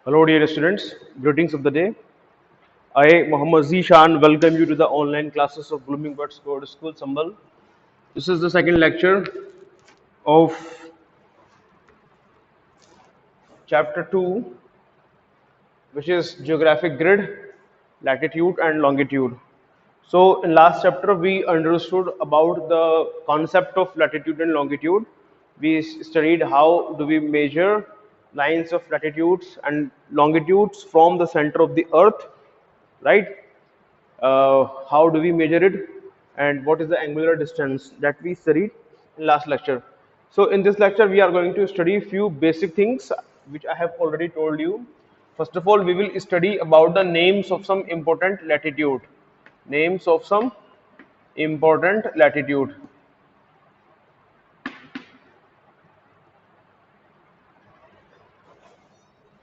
Hello, dear students. Greetings of the day. I, Muhammad Zishan, welcome you to the online classes of Blooming Birds Code School, Sambal. This is the second lecture of chapter 2, which is geographic grid, latitude and longitude. So, in last chapter, we understood about the concept of latitude and longitude. We studied how do we measure lines of latitudes and longitudes from the center of the earth, right? How do we measure it, and what is the angular distance that we studied in last lecture. So in this lecture we are going to study few basic things which I have already told you. First of all, we will study about the names of some important latitude, names of some important latitude.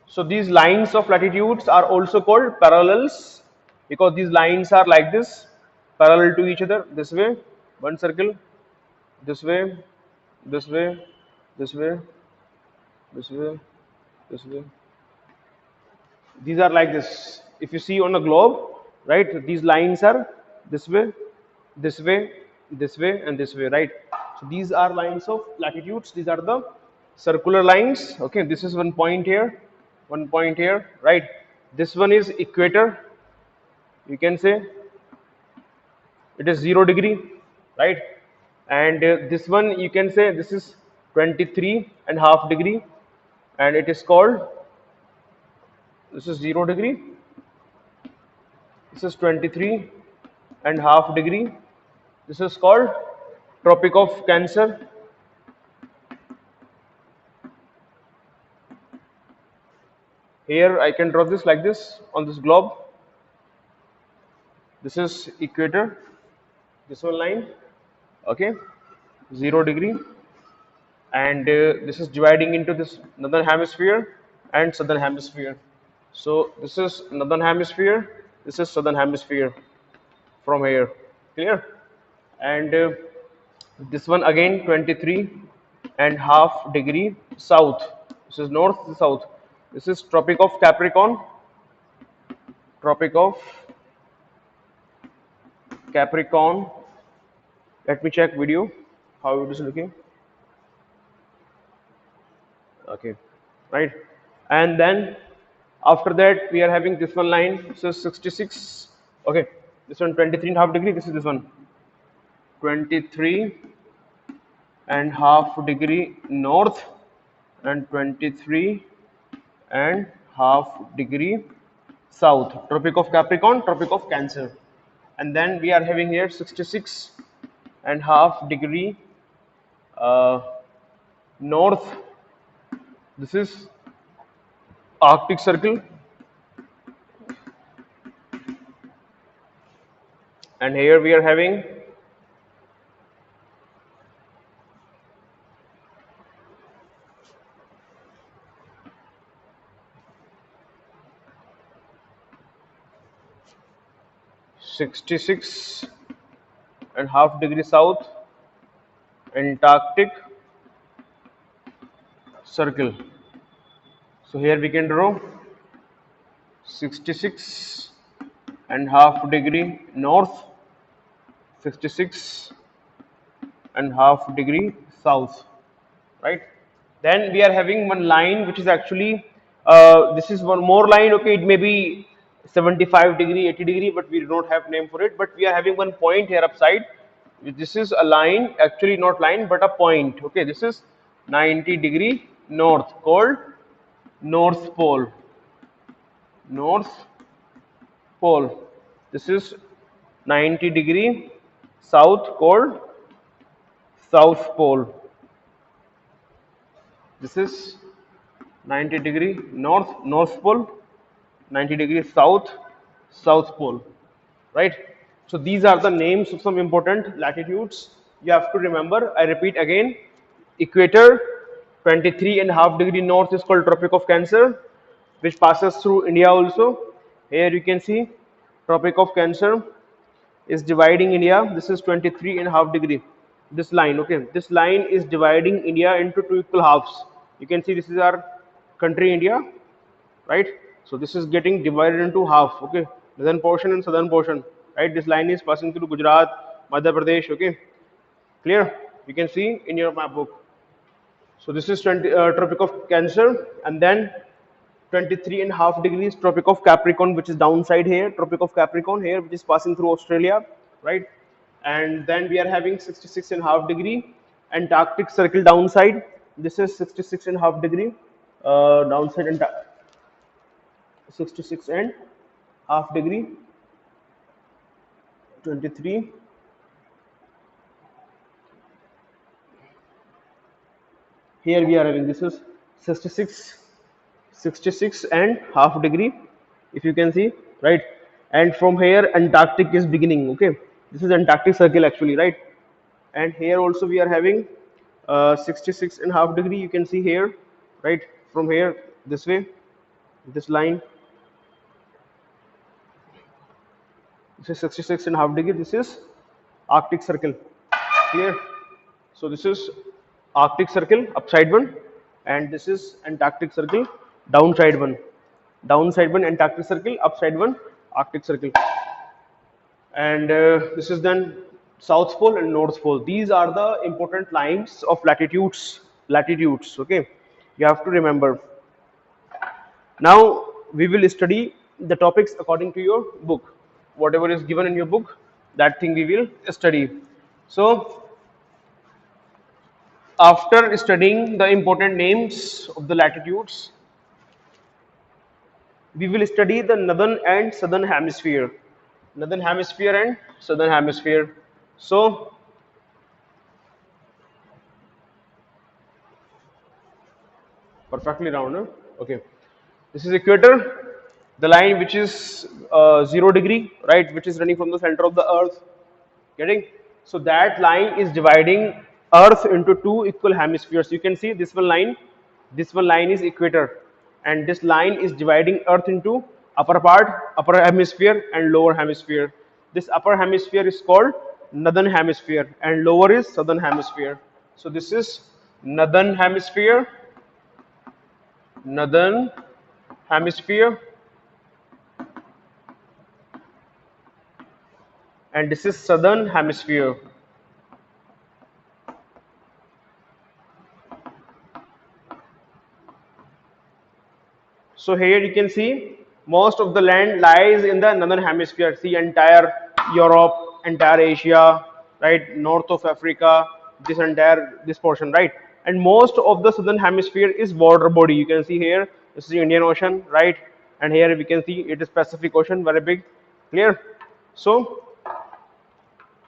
So these lines of latitudes are also called parallels because these lines are like this, parallel to each other, this way, one circle, this way, this way, this way, this way, this way. These are like this. If you see on a globe, right, these lines are this way, this way, this way, and this way, right? So these are lines of latitudes. These are the circular lines. Okay, this is one point here, right? This one is equator. You can say it is 0 degree, right? And this one you can say this is 23.5 degree, and it is called, this is 0 degree, this is 23.5 degree, this is called Tropic of Cancer. Here I can draw this like this on this globe. This is equator, this one line, okay, 0 degree, and this is dividing into this northern hemisphere and southern hemisphere. So this is northern hemisphere, this is southern hemisphere from here, clear? And this one again 23.5 degree south. This is north, this is south. This is Tropic of Capricorn, Tropic of Capricorn. Let me check video how it is looking. Okay, right? And then after that we are having this one line, so 66. Okay, this one 23.5 degree, this is this one 23.5 degree north and 23.5 degree south. Tropic of Capricorn, Tropic of Cancer. And then we are having here 66.5 degree north. This is Arctic Circle, and here we are having 66.5 degree south, Antarctic Circle. So here we can draw 66.5 degree north, 66.5 degree south, right? Then we are having one line which is actually, this is one more line. Okay, it may be 75 degree, 80 degree, but we do not have name for it. But we are having one point here upside. This is a line, actually not line, but a point. Okay, this is 90 degree north, called North Pole. North Pole. This is 90 degree south, called South Pole. This is 90 degree north, North Pole, 90 degree south, South Pole, right? So these are the names of some important latitudes you have to remember. I repeat again, equator 23.5 degree north is called Tropic of Cancer, which passes through India also. Here you can see Tropic of Cancer is dividing India. This is 23.5 degree. This line, okay, this line is dividing India into two equal halves. You can see this is our country India, right? So this is getting divided into half, okay? Northern portion and southern portion, right? This line is passing through Gujarat, Madhya Pradesh, okay? Clear? You can see in your map book. So this is Tropic of Cancer, and then 23 and a half degrees Tropic of Capricorn, which is downside here, Tropic of Capricorn here, which is passing through Australia, right? And then we are having 66 and a half degree Antarctic Circle downside. This is 66 and a half degree downside, and 66 and half degree 23. Here we are having, this is 66, 66 and half degree, if you can see, right? And from here Antarctic is beginning, okay? This is Antarctic Circle actually, right? And here also we are having 66 and half degree, you can see here, right? From here this way, this line, this is 66 and half degree, this is Arctic Circle, clear? So this is Arctic Circle upside one, and this is Antarctic Circle downside one. Downside one Antarctic Circle, upside one Arctic Circle. And this is then South Pole and North Pole. These are the important lines of latitudes. Latitudes, okay? You have to remember. Now we will study the topics according to your book. Whatever is given in your book, that thing we will study. So after studying the important names of the latitudes, we will study the northern and southern hemisphere. Northern hemisphere and southern hemisphere. So perfectly round, huh? Okay. This is equator, the line which is 0 degree, right, which is running from the center of the earth. Getting? So that line is dividing earth into two equal hemispheres. You can see this one line is equator, and this line is dividing earth into upper part, upper hemisphere, and lower hemisphere. This upper hemisphere is called northern hemisphere, and lower is southern hemisphere. So this is northern hemisphere, northern hemisphere, and this is southern hemisphere. So here you can see most of the land lies in the northern hemisphere. See entire Europe, entire Asia, right, north of Africa, this portion, right? And most of the southern hemisphere is water body. You can see here, this is the Indian Ocean, right? And here we can see it is Pacific Ocean, very big, clear? So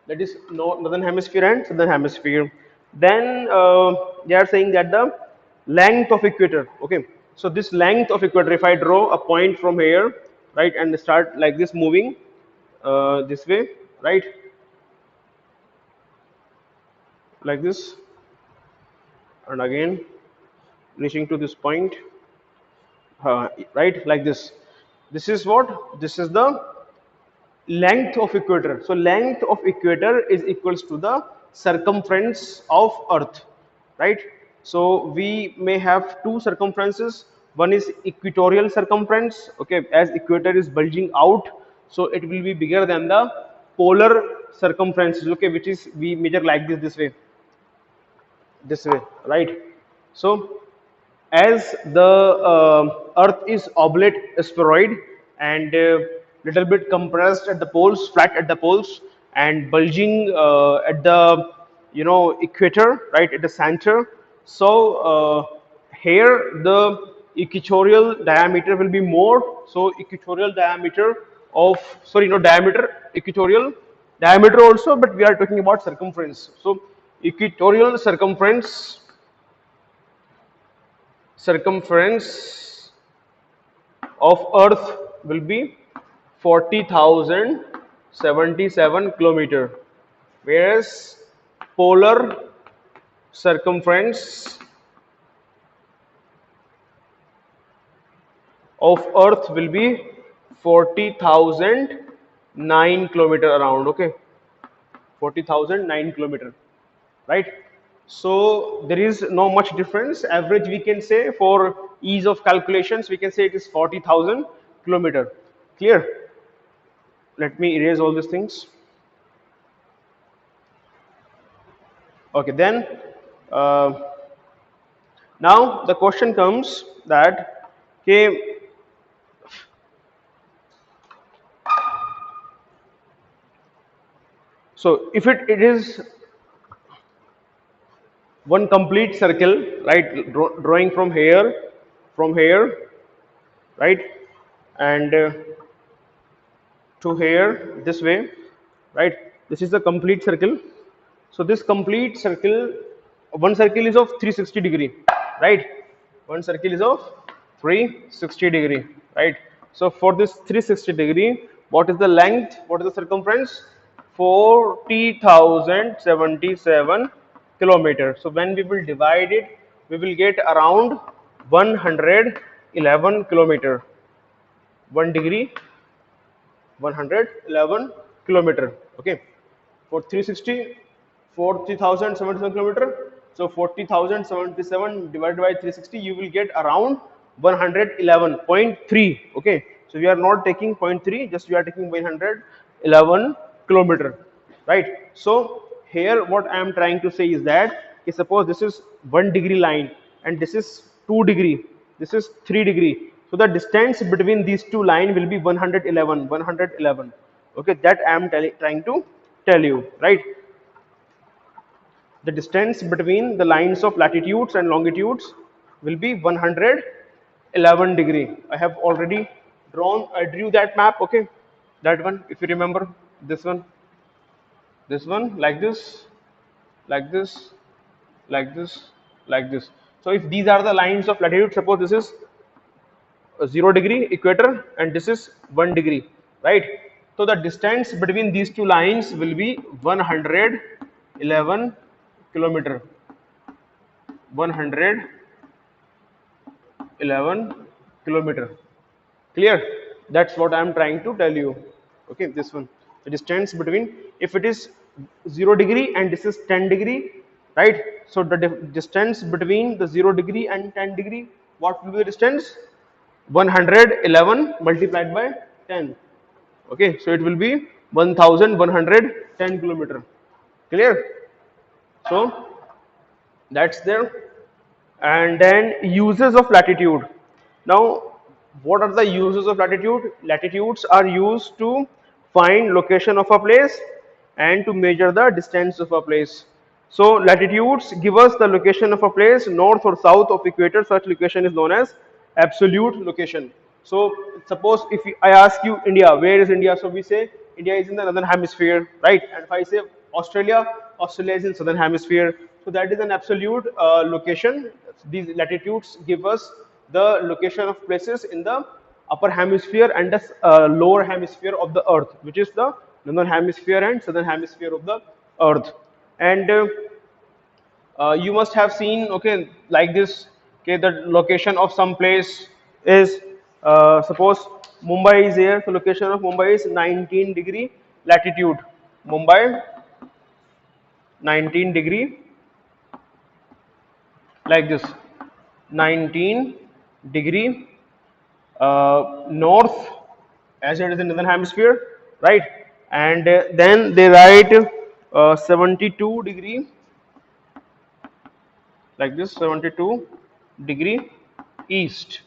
that is northern hemisphere and southern hemisphere. Then they are saying that the length of equator, okay? So this length of equator, if I draw a point from here, right, and start like this moving this way, right, like this, and again reaching to this point, right, like this. This is what? This is the length of equator. So length of equator is equals to the circumference of earth, right? So we may have two circumferences. One is equatorial circumference, okay, as equator is bulging out, so it will be bigger than the polar circumferences, okay, which is we measure like this way, right? So as the earth is oblate spheroid and little bit compressed at the poles, flat at the poles, and bulging at the equator, right, at the center. So here the equatorial diameter will be more. So equatorial diameter of, sorry, no diameter, equatorial diameter also, but we are talking about circumference. So equatorial circumference of earth will be 40,077 kilometer, whereas polar circumference of earth will be 40,009 kilometer around, okay, 40,009 kilometer, right? So there is no much difference. Average we can say for ease of calculations, we can say it is 40,000 kilometer. Clear? Let me erase all these things. Okay, then uh, now the question comes that, okay, so if it is one complete circle, right, drawing from here, right, and to here this way, right, this is the complete circle. So this complete circle, one circle is of 360 degree, right, one circle is of 360 degree, right. So for this 360 degree, what is the length, what is the circumference? 40,077 kilometer. So when we will divide it, we will get around 111 kilometer. 1 degree, 111 kilometer. Okay, for 360, 40,077 kilometer. So 40,077 divided by 360, you will get around 111.3. Okay, so we are not taking point 0.3, just we are taking 111 kilometer, right? So here what I am trying to say is that, okay, suppose this is 1 degree line and this is 2 degree, this is 3 degree. So the distance between these two lines will be 111, 111. Okay, that I am trying to tell you, right? The distance between the lines of latitudes and longitudes will be 111 degree. I have already I drew that map, okay? That one, if you remember, this one, like this, like this, like this, like this. So if these are the lines of latitude, suppose this is 0 degree equator and this is 1 degree, right? So the distance between these two lines will be 111 kilometer, 111 kilometer. Clear? That's what I am trying to tell you. Okay, this one, the distance between, if it is 0 degree and this is 10 degree, right? So the distance between the 0 degree and 10 degree, what will be the distance? 111 multiplied by 10. Okay, so it will be 1110 kilometer. Clear? So that's there. And then uses of latitude. Now what are the uses of latitude? Latitudes are used to find location of a place and to measure the distance of a place. So latitudes give us the location of a place north or south of equator. Such location is known as absolute location. So suppose if I ask you India, where is India? So we say India is in the northern hemisphere, right? And if I say Australia, Australia is in southern hemisphere. So that is an absolute location. These latitudes give us the location of places in the upper hemisphere and the lower hemisphere of the earth, which is the northern hemisphere and southern hemisphere of the earth. And you must have seen, okay, like this, okay, the location of some place is suppose Mumbai is here, so location of Mumbai is 19 degree latitude. Mumbai 19 degree, like this, 19 degree north, as it is in northern hemisphere, right? And then they write 72 degree, like this, 72 degree east,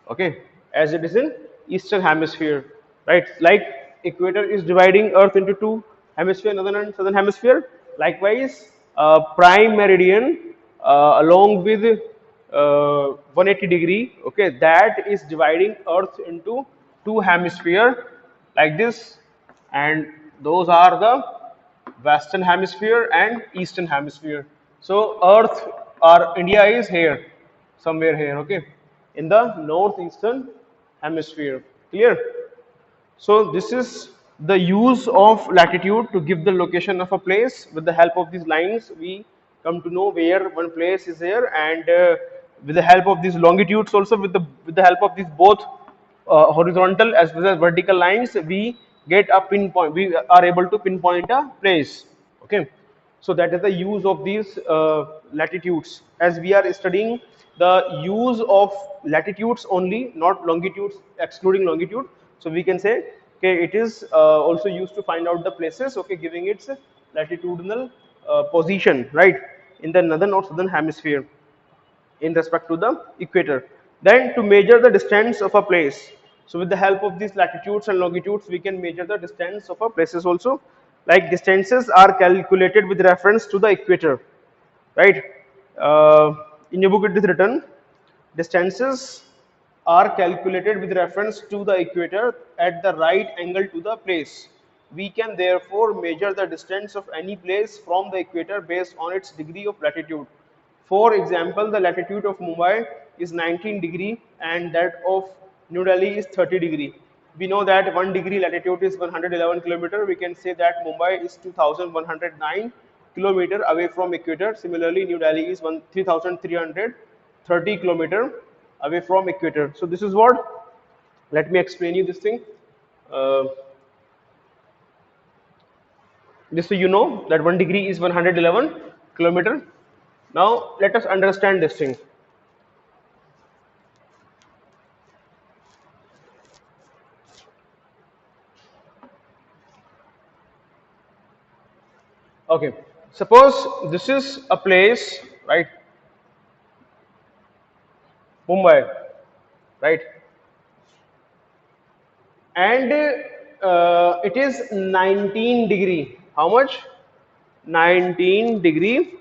okay, as it is in eastern hemisphere, right? Like equator is dividing earth into two hemisphere, northern and southern hemisphere. Likewise prime meridian along with 180 degree, okay, that is dividing earth into two hemisphere, like this, and those are the western hemisphere and eastern hemisphere. So earth or India is here, somewhere here, okay, in the northeastern hemisphere. Clear? So this is the use of latitude to give the location of a place. With the help of these lines, we come to know where one place is here, and with the help of these longitudes, also with the help of these both horizontal as well as vertical lines, we get a pinpoint. We are able to pinpoint a place. Okay, so that is the use of these latitudes. As we are studying the use of latitudes only, not longitudes, excluding longitude. So we can say, okay, it is also used to find out the places, okay, giving its latitudinal position, right, in the northern or southern hemisphere in respect to the equator. Then to measure the distance of a place. So with the help of these latitudes and longitudes, we can measure the distance of a places also. Like distances are calculated with reference to the equator, right? In your book it is written, distances are calculated with reference to the equator at the right angle to the place. We can therefore measure the distance of any place from the equator based on its degree of latitude. For example, the latitude of Mumbai is 19 degree and that of New Delhi is 30 degree. We know that 1 degree latitude is 111 kilometer. We can say that Mumbai is 2109 kilometer away from equator. Similarly, New Delhi is 3330 kilometer away from equator. So this is what, let me explain you this thing. Uh, just so you know that 1 degree is 111 kilometer. Now let us understand this thing. Okay, suppose this is a place, right? Mumbai, right? And it is 19 degree. How much? 19 degree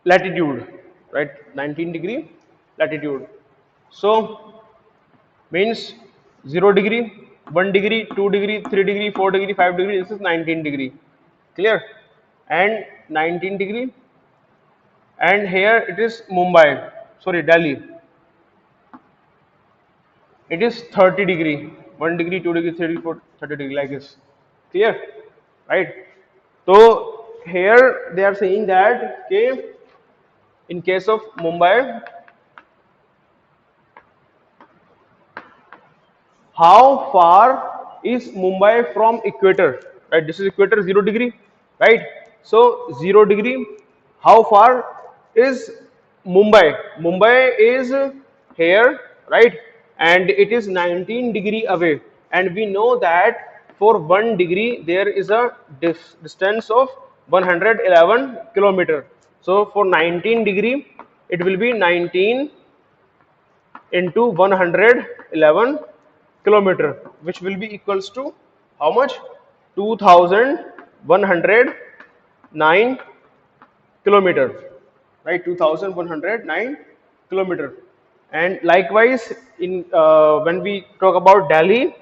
latitude, right? 19 degree latitude. So means 0 degree, 1 degree, 2 degree, 3 degree, 4 degree, 5 degree. This is 19 degree. Clear? And 19 degree. And here it is Mumbai. Sorry, Delhi. It is 30 degree. 1 degree, 2 degree, 3 degree, 4, 30 degree, like this. Clear? Right? So here they are saying that, okay, in case of Mumbai, how far is Mumbai from equator? Right, this is equator, 0 degree, right? So 0 degree, how far is Mumbai? Mumbai is here, right? And it is 19 degree away, and we know that for 1 degree there is a distance of 111 kilometer. So for 19 degree it will be 19 into 111 kilometer, which will be equals to how much? 2109 kilometer, right? 2109 kilometer. And likewise, in when we talk about Delhi,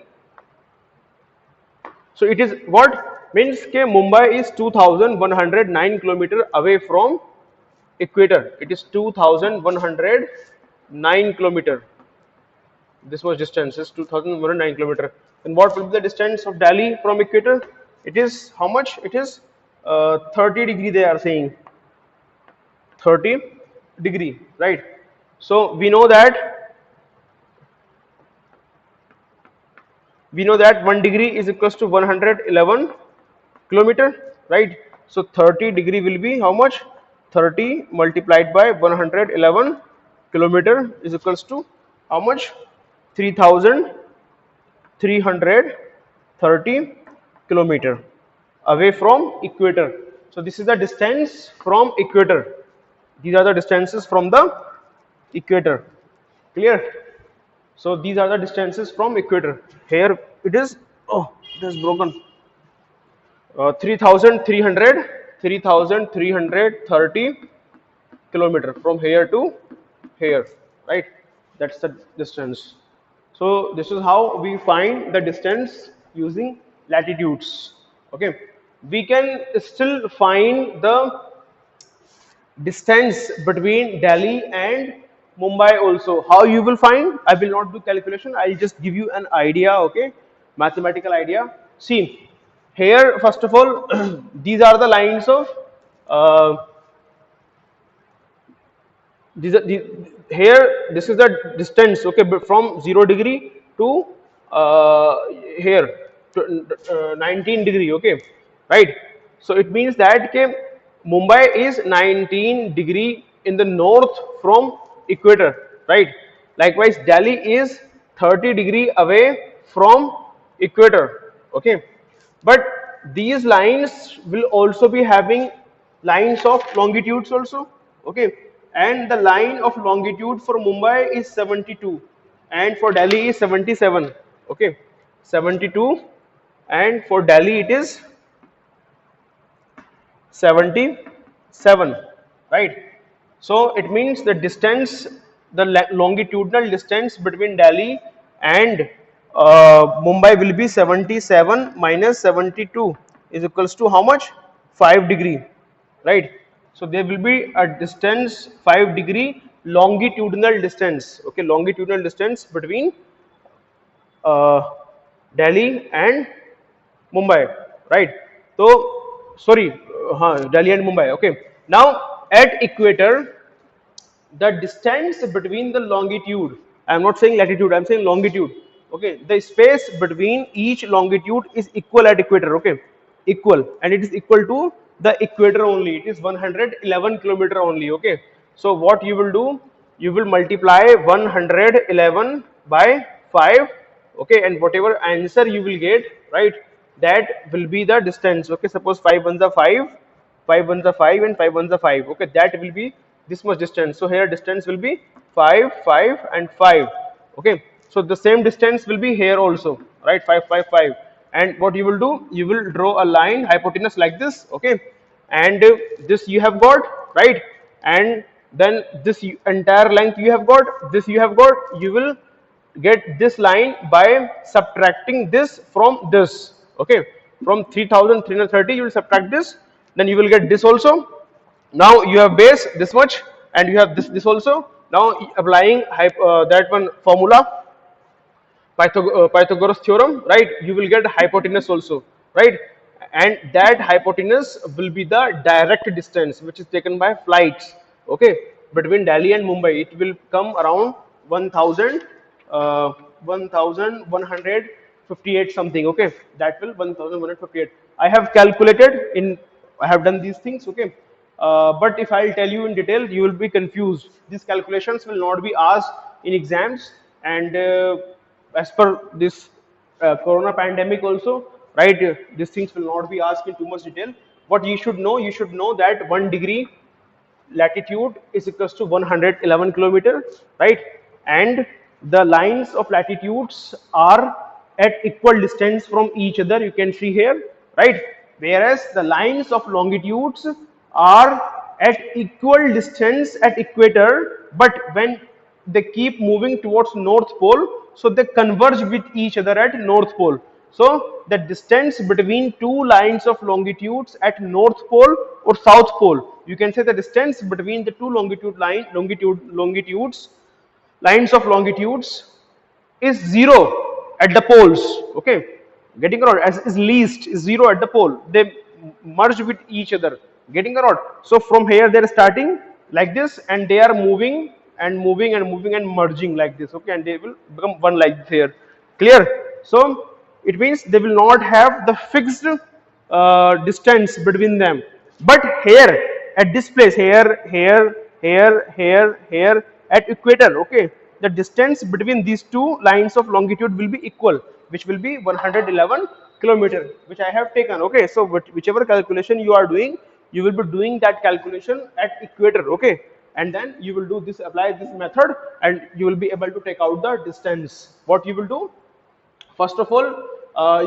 so it is what means ke Mumbai is 2109 kilometer away from equator. It is 2109 kilometer. This was distance is 2109 kilometer. And what will be the distance of Delhi from equator? It is how much? It is 30 degree. They are saying 30 degree, right? So we know that 1 degree is equals to 111 kilometer, right? So 30 degree will be how much? 30 multiplied by 111 kilometer is equals to how much? 3330 kilometer away from equator. So this is the distance from equator. These are the distances from the equator. Clear? So these are the distances from equator. Here it is, oh, it is broken. 3330 kilometer from here to here, right? That's the distance. So this is how we find the distance using latitudes. Okay, we can still find the distance between Delhi and Mumbai also. How you will find? I will not do calculation. I'll just give you an idea. Okay, mathematical idea. See, here first of all, these are the lines of uh, here. This is the distance. Okay, but from 0 degree to uh, here to 19 degree. Okay, right. So it means that okay, Mumbai is 19 degree in the north from equator, right? Likewise, Delhi is 30 degree away from equator, okay? But these lines will also be having lines of longitudes also, okay? And the line of longitude for Mumbai is 72 and for Delhi is 77, okay? 72 and for Delhi it is 77, right? So it means the distance, the longitudinal distance between Delhi and Mumbai will be 77 minus 72 is equals to how much? 5 degree, right? So there will be a distance 5 degree longitudinal distance, okay, longitudinal distance between uh, Delhi and Mumbai, right? So, sorry, Delhi and Mumbai. Okay. Now, at equator, the distance between the longitude, I am not saying latitude, I am saying longitude. Okay. The space between each longitude is equal at equator. Okay. Equal, and it is equal to the equator only. It is 111 kilometer only. Okay. So, what you will do? You will multiply 111 by 5, okay, and whatever answer you will get, right, that will be the distance. Okay, suppose 5 ones are 5, 5 ones are 5 and 5 ones are 5, okay, that will be this much distance. So here distance will be 5, 5 and 5, okay. So the same distance will be here also, right, 5, 5, 5. And what you will do, you will draw a line hypotenuse like this, okay, and this you have got, right, and then this entire length you have got, this you have got, you will get this line by subtracting this from this, okay, from 3330 you will subtract this, then you will get this also. Now you have base this much and you have this also. Now applying that one formula, Pythagoras theorem, right, you will get hypotenuse also, right, and that hypotenuse will be the direct distance which is taken by flights, okay, between Delhi and Mumbai. It will come around 1000 1158 something, okay, that will 1158. I have calculated in, I have done these things, okay, but if I'll tell you in detail, you will be confused. These calculations will not be asked in exams, and as per this corona pandemic also, right, these things will not be asked in too much detail. What you should know, you should know that 1 degree latitude is equals to 111 kilometer, right, and the lines of latitudes are at equal distance from each other, you can see here, right, whereas the lines of longitudes are at equal distance at equator, but when they keep moving towards north pole, so they converge with each other at north pole. So the distance between two lines of longitudes at north pole or south pole, you can say the distance between the two longitudes lines of longitudes is zero at the poles, okay, getting around, as is least is zero at the pole, they merge with each other, getting around. So from here they are starting like this and they are moving and moving and moving and merging like this, okay, and they will become one like this here, clear. So it means they will not have the fixed distance between them, but here at this place, here at equator, okay, the distance between these two lines of longitude will be equal, which will be 111 kilometer, which I have taken, okay. So whichever calculation you are doing, you will be doing that calculation at equator, okay, and then you will do this, apply this method, and you will be able to take out the distance. What you will do, first of all,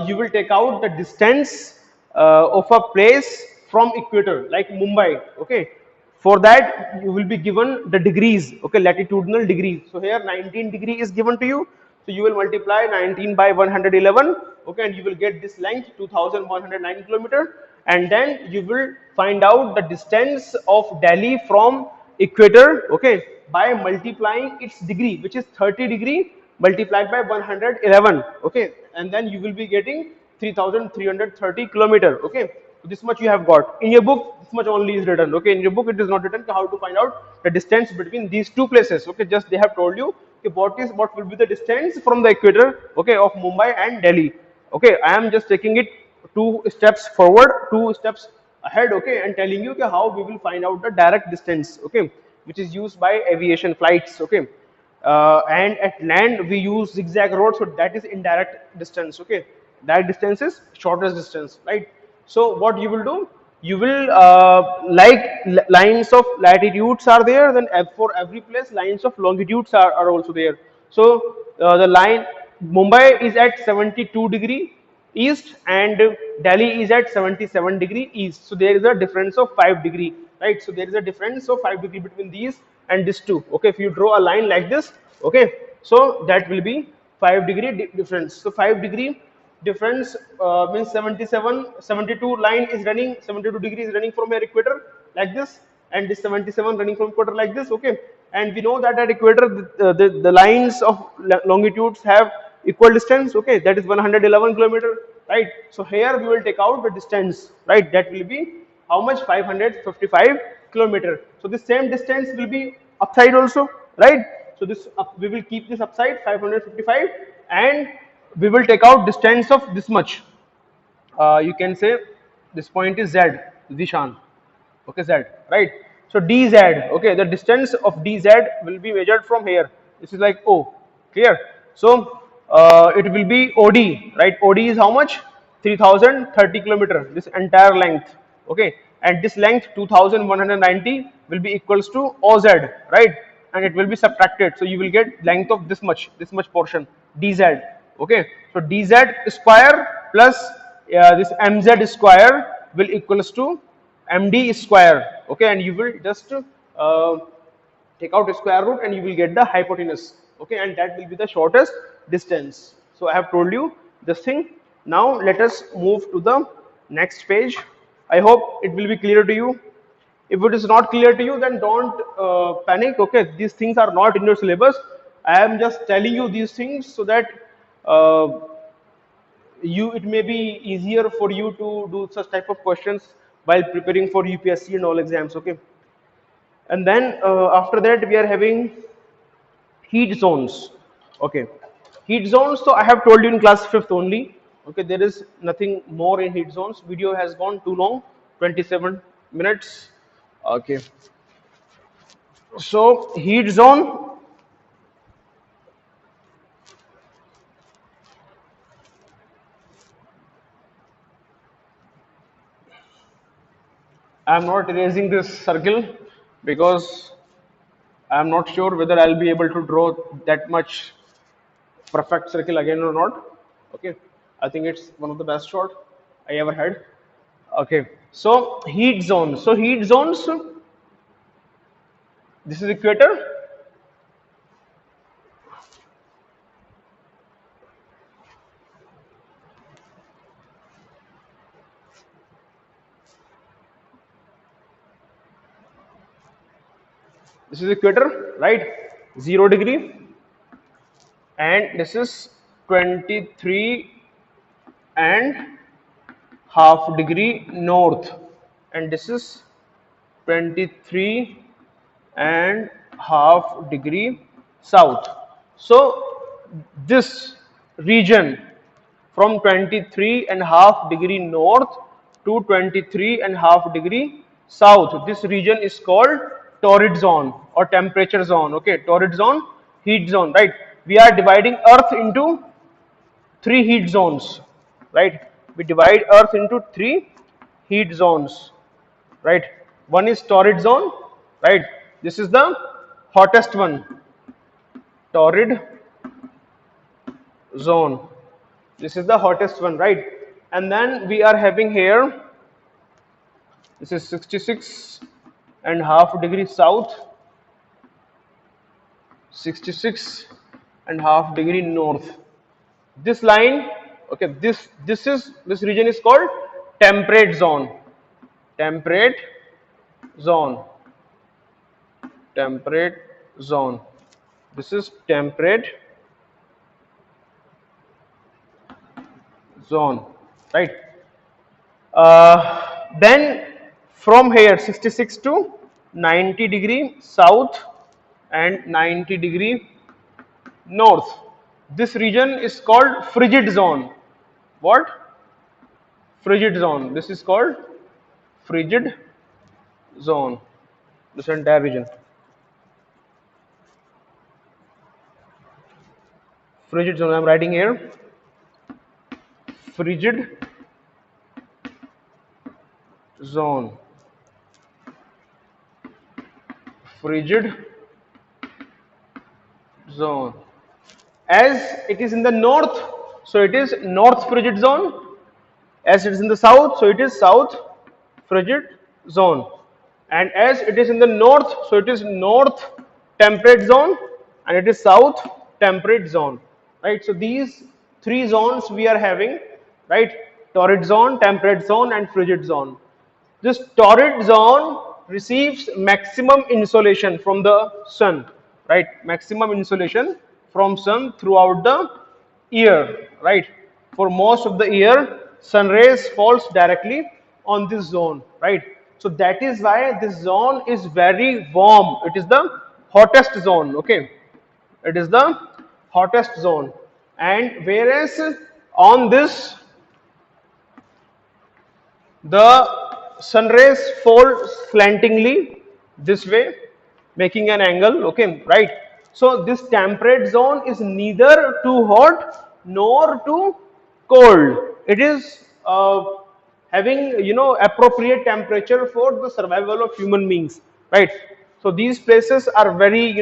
you will take out the distance of a place from equator like Mumbai, okay. For that you will be given the degrees, okay, latitudinal degrees. So here 19 degree is given to you, so you will multiply 19 by 111, okay, and you will get this length 2109 kilometer, and then you will find out the distance of Delhi from equator, okay, by multiplying its degree, which is 30 degree multiplied by 111, okay, and then you will be getting 3330 kilometer, okay. So this much you have got in your book, this much only is written, okay. In your book it is not written how to find out the distance between these two places, okay. Just they have told you, okay, what will be the distance from the equator, okay, of Mumbai and Delhi, okay. I am just taking it 2 steps forward, 2 steps ahead, okay, and telling you how we will find out the direct distance, okay, which is used by aviation flights, okay. And at land we use zigzag road, so that is indirect distance, okay. Direct distance is shortest distance, right? So what you will do, you will lines of latitudes are there, then for every place lines of longitudes are also there. So the line Mumbai is at 72° east and Delhi is at 77° east. So there is a difference of 5°, right? So there is a difference of 5° between these and this two. Okay, if you draw a line like this, okay, so that will be 5° difference. So 5° difference means 72 line is running, 72° is running from your equator like this, and this 77 running from equator like this, okay. And we know that at equator the lines of longitudes have equal distance, okay, that is 111 kilometer, right? So here we will take out the distance, right? That will be how much? 555 kilometer. So the same distance will be upside also, right? So this we will keep this upside 555, and we will take out distance of this much. You can say this point is Z, Zishan, okay, Z, right? So DZ, okay, the distance of DZ will be measured from here. This is like O, clear? So it will be OD, right? OD is how much? 3030 kilometer, this entire length, okay, and this length 2190 will be equals to OZ, right? And it will be subtracted, so you will get length of this much portion, DZ, okay. So DZ square plus this MZ square will equals to MD square, okay, and you will just take out a square root and you will get the hypotenuse, okay, and that will be the shortest distance. So I have told you this thing. Now let us move to the next page. I hope it will be clear to you. If it is not clear to you, then don't panic, okay. These things are not in your syllabus. I am just telling you these things so that uh, it may be easier for you to do such type of questions while preparing for UPSC and all exams, okay. And then after that we are having heat zones, okay. Heat zones, so I have told you in class 5th only, okay. There is nothing more in heat zones. Video has gone too long, 27 minutes, okay. So heat zone, I am not erasing this circle because I am not sure whether I'll be able to draw that much perfect circle again or not. Okay, I think it's one of the best shot I ever had. Okay, so heat zone. So heat zones. This is equator. This is equator, right? 0°, and this is 23 and half degree north, and this is 23 and half degree south. So this region from 23 and half degree north to 23 and half degree south, this region is called torrid zone or temperature zone, okay. Torrid zone, heat zone, right? We are dividing earth into three heat zones, right? We divide earth into three heat zones, right? One is torrid zone, right? This is the hottest one, torrid zone. This is the hottest one, right? And then we are having here, this is 66 and half degree south, 66 and half degree north. This line, okay, this region is called temperate zone. Temperate zone. Temperate zone. This is temperate zone, right? Then from here 66 to 90° south and 90° north, this region is called frigid zone. What? Frigid zone. This is called frigid zone, this entire region. Frigid zone, I'm writing here, frigid zone, frigid zone. As it is in the north, so it is north frigid zone. As it is in the south, so it is south frigid zone. And as it is in the north, so it is north temperate zone, and it is south temperate zone, right? So these three zones we are having, right? Torrid zone, temperate zone, and frigid zone. This torrid zone receives maximum insolation from the sun, right? Maximum insolation from sun throughout the year, right? For most of the year, sun rays falls directly on this zone, right? So that is why this zone is very warm. It is the hottest zone, okay? It is the hottest zone. And whereas on this the sun rays fall slantingly this way, making an angle, okay, right? So this temperate zone is neither too hot nor too cold. It is having, appropriate temperature for the survival of human beings, right? So these places are very,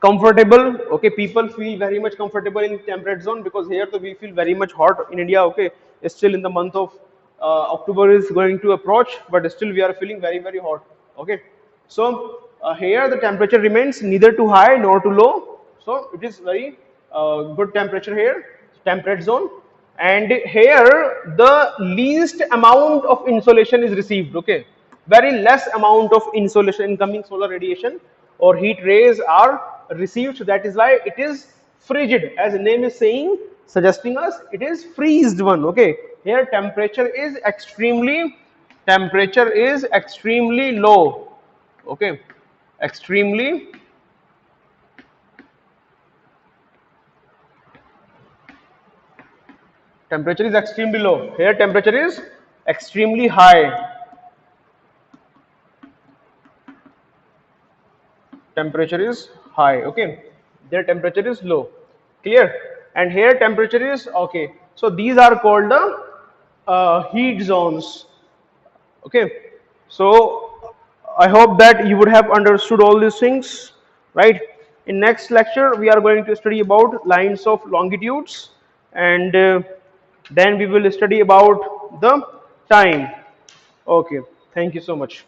comfortable, okay. People feel very much comfortable in temperate zone, because here we feel very much hot in India, okay. It's still in the month of October is going to approach, but still we are feeling very, very hot, okay. So here the temperature remains neither too high nor too low, so it is very good temperature here, temperate zone. And here the least amount of insolation is received, okay. Very less amount of insolation, incoming solar radiation or heat rays are received. So that is why it is frigid, as the name is saying, suggesting us it is freezed one, okay. Here temperature is extremely low, okay, extremely temperature is extremely low. Here temperature is extremely high. Temperature is high, okay. Their temperature is low, clear. And here temperature is okay. So these are called the heat zones, okay. So I hope that you would have understood all these things, right? In next lecture we are going to study about lines of longitudes, and then we will study about the time. Okay, thank you so much.